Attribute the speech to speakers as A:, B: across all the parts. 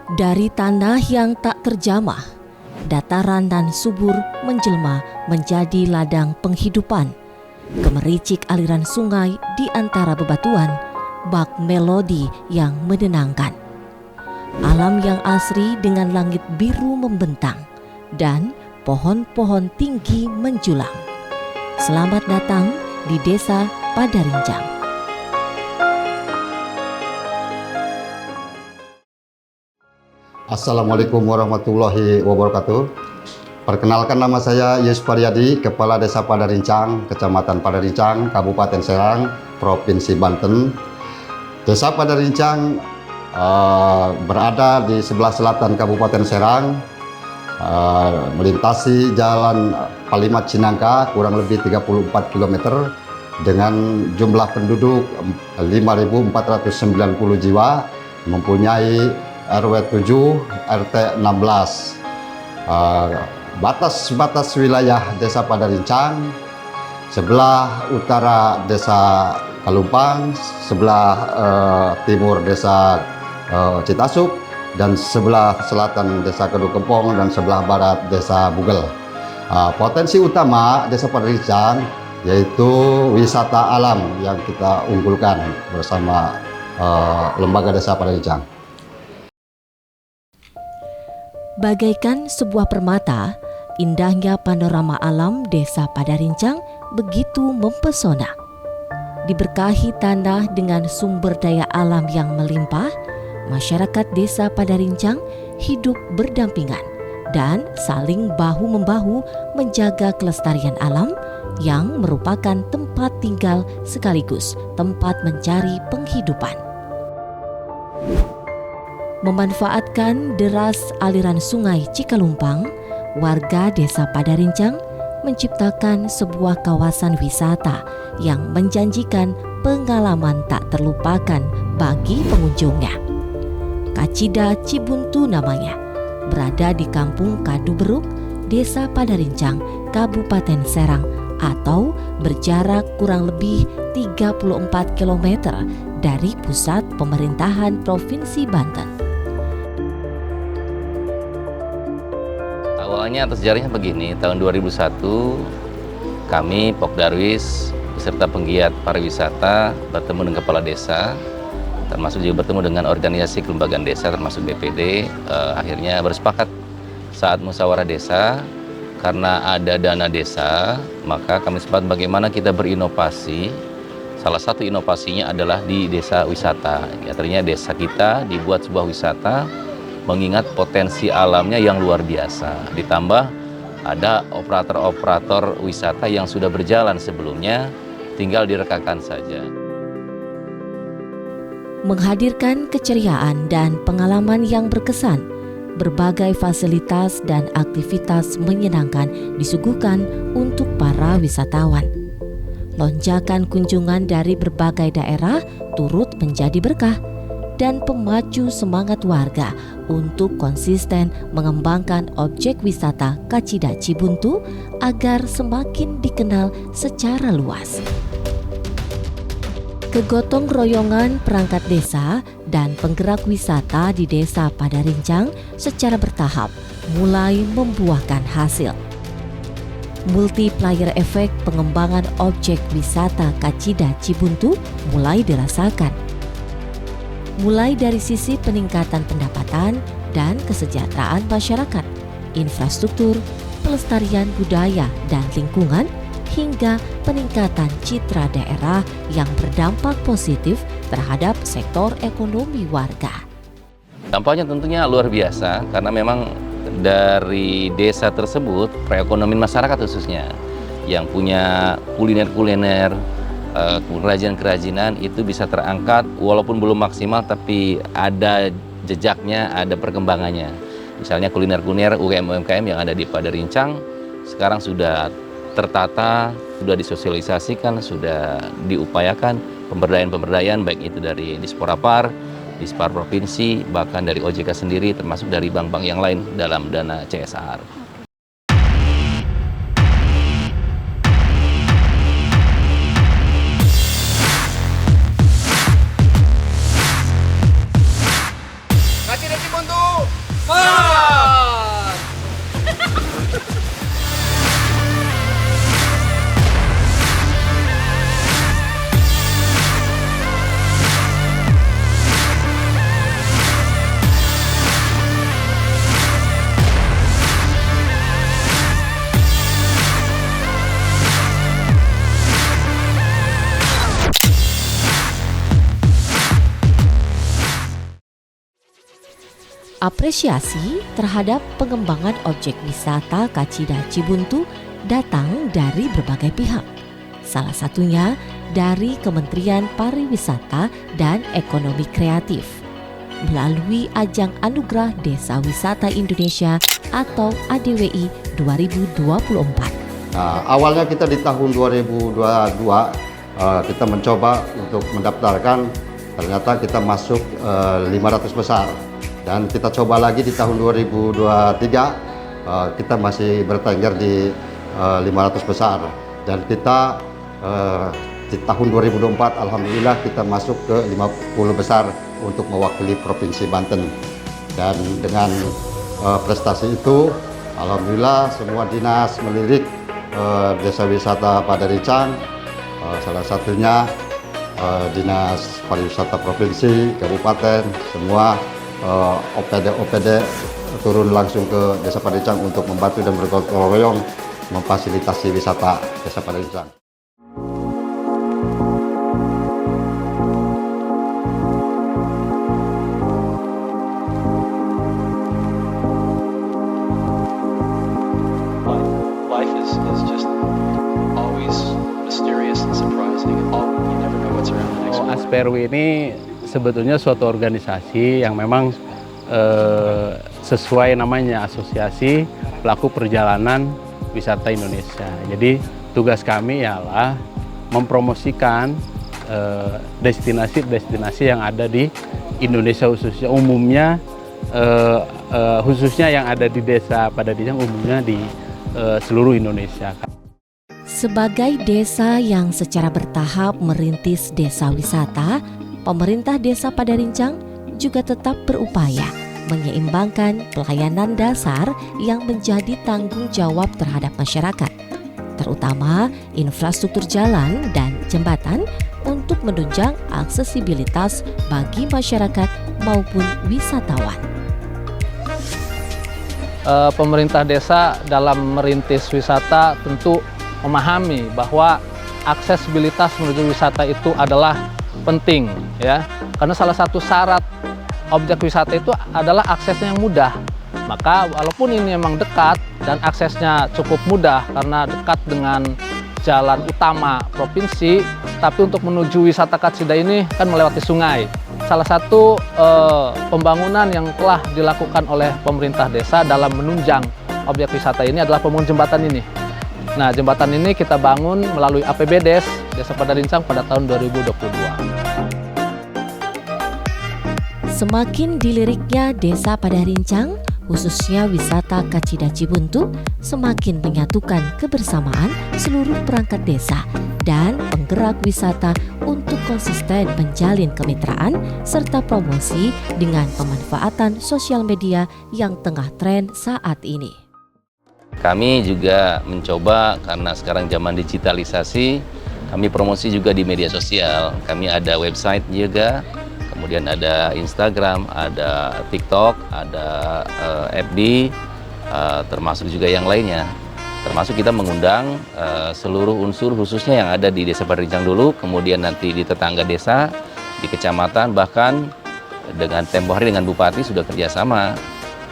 A: Dari tanah yang tak terjamah, dataran dan subur menjelma menjadi ladang penghidupan. Gemericik aliran sungai di antara bebatuan, bak melodi yang menenangkan. Alam yang asri dengan langit biru membentang dan pohon-pohon tinggi menjulang. Selamat datang di Desa Padarincang.
B: Assalamualaikum warahmatullahi wabarakatuh. Perkenalkan, nama saya Yus Paryadi, Kepala Desa Padarincang, Kecamatan Padarincang, Kabupaten Serang, Provinsi Banten. Desa Padarincang berada di sebelah selatan Kabupaten Serang, melintasi Jalan Palimat Cinangka kurang lebih 34 km dengan jumlah penduduk 5.490 jiwa, mempunyai RW 7, RT 16. Batas wilayah Desa Padarincang, sebelah utara Desa Kalumpang, sebelah timur Desa Citasuk, dan sebelah selatan Desa Kedu Kempong, dan sebelah barat Desa Bugel. Potensi utama Desa Padarincang yaitu wisata alam yang kita unggulkan bersama Lembaga Desa Padarincang.
A: Bagaikan sebuah permata, indahnya panorama alam Desa Padarincang begitu mempesona. Diberkahi tanah dengan sumber daya alam yang melimpah, masyarakat Desa Padarincang hidup berdampingan dan saling bahu-membahu menjaga kelestarian alam yang merupakan tempat tinggal sekaligus tempat mencari penghidupan. Memanfaatkan deras aliran sungai Cikalumpang, warga Desa Padarincang menciptakan sebuah kawasan wisata yang menjanjikan pengalaman tak terlupakan bagi pengunjungnya. Kacida Cibuntu namanya, berada di Kampung Kaduberuk, Desa Padarincang, Kabupaten Serang, atau berjarak kurang lebih 34 km dari pusat pemerintahan Provinsi Banten.
C: Awalnya atau sejarahnya begini, tahun 2001 kami Pok Darwis beserta penggiat pariwisata bertemu dengan kepala desa, termasuk juga bertemu dengan organisasi kelembagaan desa termasuk BPD. Akhirnya bersepakat saat musyawarah desa, karena ada dana desa, maka kami sepakat bagaimana kita berinovasi. Salah satu inovasinya adalah di desa wisata. Artinya desa kita dibuat sebuah wisata mengingat potensi alamnya yang luar biasa. Ditambah ada operator-operator wisata yang sudah berjalan sebelumnya, tinggal direkakan saja.
A: Menghadirkan keceriaan dan pengalaman yang berkesan, berbagai fasilitas dan aktivitas menyenangkan disuguhkan untuk para wisatawan. Lonjakan kunjungan dari berbagai daerah turut menjadi berkah dan pemacu semangat warga untuk konsisten mengembangkan objek wisata Kacida Cibuntu agar semakin dikenal secara luas. Kegotong royongan perangkat desa dan penggerak wisata di Desa Padarincang secara bertahap mulai membuahkan hasil. Multiplier efek pengembangan objek wisata Kacida Cibuntu mulai dirasakan. Mulai dari sisi peningkatan pendapatan dan kesejahteraan masyarakat, infrastruktur, pelestarian budaya dan lingkungan, hingga peningkatan citra daerah yang berdampak positif terhadap sektor ekonomi warga.
C: Dampaknya tentunya luar biasa karena memang dari desa tersebut perekonomian masyarakat khususnya yang punya kuliner-kuliner, kerajinan-kerajinan itu bisa terangkat walaupun belum maksimal, tapi ada jejaknya, ada perkembangannya. Misalnya kuliner-kuliner UMKM yang ada di Padarincang sekarang sudah tertata, sudah disosialisasikan, sudah diupayakan pemberdayaan baik itu dari Disporapar, Dispar Provinsi, bahkan dari OJK sendiri, termasuk dari bank-bank yang lain dalam dana CSR.
D: Kacida Cibuntu.
A: Apresiasi terhadap pengembangan objek wisata Kacida Cibuntu datang dari berbagai pihak. Salah satunya dari Kementerian Pariwisata dan Ekonomi Kreatif melalui ajang Anugerah Desa Wisata Indonesia atau ADWI 2024.
B: Nah, awalnya kita di tahun 2022 kita mencoba untuk mendaftarkan, ternyata kita masuk 500 besar. Dan kita coba lagi di tahun 2023, kita masih bertengger di 500 besar. Dan kita di tahun 2024 alhamdulillah kita masuk ke 50 besar untuk mewakili Provinsi Banten. Dan dengan prestasi itu alhamdulillah semua dinas melirik Desa Wisata Padarincang, salah satunya Dinas Pariwisata Provinsi, Kabupaten, semua OPD turun langsung ke Desa Padarincang untuk membantu dan bergotong royong memfasilitasi wisata Desa Padarincang.
D: Life is just always mysterious and surprising. You never know what's around the next corner.
E: Asperwi ini sebetulnya suatu organisasi yang memang sesuai namanya, Asosiasi Pelaku Perjalanan Wisata Indonesia. Jadi tugas kami ialah mempromosikan destinasi-destinasi yang ada di Indonesia, khususnya umumnya khususnya yang ada di Desa Padarincang, umumnya di seluruh Indonesia.
A: Sebagai desa yang secara bertahap merintis desa wisata, pemerintah Desa Padarincang juga tetap berupaya menyeimbangkan pelayanan dasar yang menjadi tanggung jawab terhadap masyarakat, terutama infrastruktur jalan dan jembatan untuk menunjang aksesibilitas bagi masyarakat maupun wisatawan.
F: Pemerintah desa dalam merintis wisata tentu memahami bahwa aksesibilitas menuju wisata itu adalah penting, ya, karena salah satu syarat objek wisata itu adalah aksesnya yang mudah. Maka walaupun ini memang dekat dan aksesnya cukup mudah karena dekat dengan jalan utama provinsi, tapi untuk menuju wisata Kacida ini kan melewati sungai. Salah satu pembangunan yang telah dilakukan oleh pemerintah desa dalam menunjang objek wisata ini adalah pembangunan jembatan ini. Nah, jembatan ini kita bangun melalui APBDes Desa Padarincang pada tahun 2022.
A: Semakin diliriknya Desa Padarincang, khususnya wisata Kacida Cibuntu, semakin menyatukan kebersamaan seluruh perangkat desa dan penggerak wisata untuk konsisten menjalin kemitraan serta promosi dengan pemanfaatan sosial media yang tengah tren saat ini.
C: Kami juga mencoba, karena sekarang zaman digitalisasi, kami promosi juga di media sosial. Kami ada website juga, kemudian ada Instagram, ada TikTok, ada FB, termasuk juga yang lainnya. Termasuk kita mengundang seluruh unsur khususnya yang ada di Desa Padarincang dulu, kemudian nanti di tetangga desa, di kecamatan, bahkan dengan tempo hari dengan Bupati sudah kerjasama.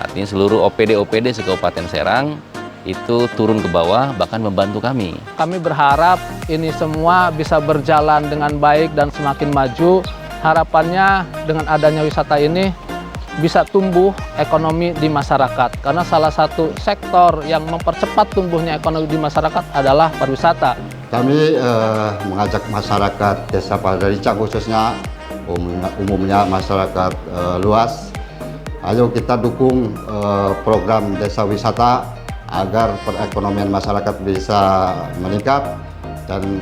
C: Artinya seluruh OPD-OPD se-Kabupaten Serang itu turun ke bawah, bahkan membantu kami.
F: Kami berharap ini semua bisa berjalan dengan baik dan semakin maju. Harapannya dengan adanya wisata ini bisa tumbuh ekonomi di masyarakat. Karena salah satu sektor yang mempercepat tumbuhnya ekonomi di masyarakat adalah pariwisata.
B: Kami mengajak masyarakat Desa Padarincang, khususnya umumnya masyarakat luas, ayo kita dukung program desa wisata agar perekonomian masyarakat bisa meningkat dan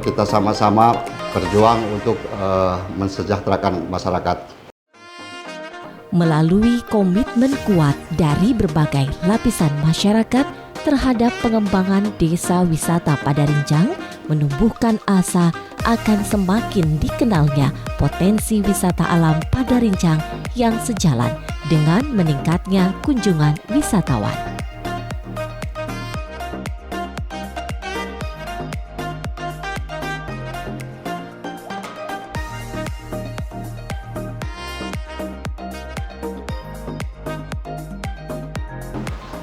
B: kita sama-sama berjuang untuk mensejahterakan masyarakat.
A: Melalui komitmen kuat dari berbagai lapisan masyarakat terhadap pengembangan desa wisata Padarincang, menumbuhkan asa akan semakin dikenalnya potensi wisata alam Padarincang yang sejalan dengan meningkatnya kunjungan wisatawan.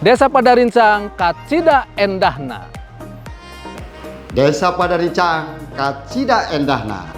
F: Desa Padarincang kacida endahna.
B: Desa Padarincang kacida endahna.